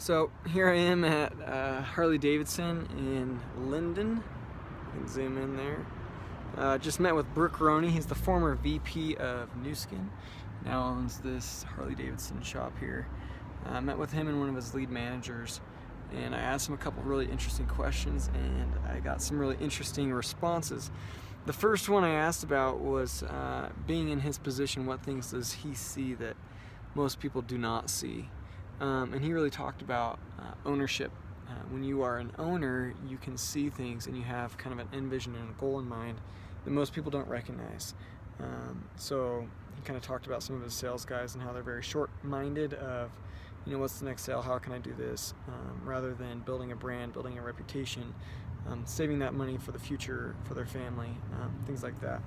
So here I am at Harley Davidson in Linden. You can zoom in there. Just met with Roney. He's the former VP of NuSkin. Now owns this Harley Davidson shop here. Met with him and one of his lead managers, and I asked him a couple really interesting questions, and I got some really interesting responses. The first one I asked about was being in his position, what things does he see that most people do not see? And he really talked about ownership. When you are an owner, you can see things and you have kind of an end vision and a goal in mind that most people don't recognize. So he kind of talked about some of his sales guys and how they're very short-minded of, what's the next sale, how can I do this, rather than building a brand, building a reputation, saving that money for the future, for their family, things like that.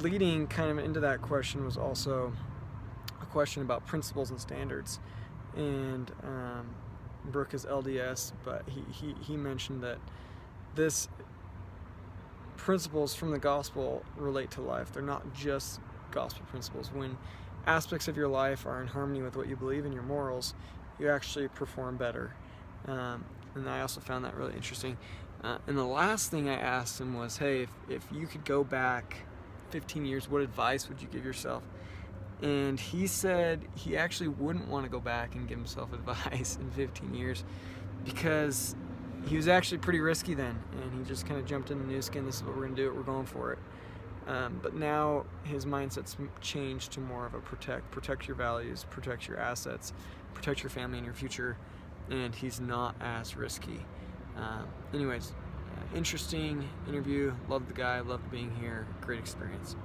Leading kind of into that question was also a question about principles and standards. And Brooke is LDS, but he mentioned that this principles from the gospel relate to life. They're not just gospel principles. When aspects of your life are in harmony with what you believe in your morals, you actually perform better. And I also found that really interesting. And the last thing I asked him was, hey, if you could go back 15 years, what advice would you give yourself? And he said he actually wouldn't want to go back and give himself advice in 15 years because he was actually pretty risky then, and he just kind of jumped into NuSkin. This is what we're going to do, we're going for it. But now his mindset's changed to more of a protect your values, protect your assets, protect your family and your future, and he's not as risky. Anyways, interesting interview, loved the guy, loved being here, great experience.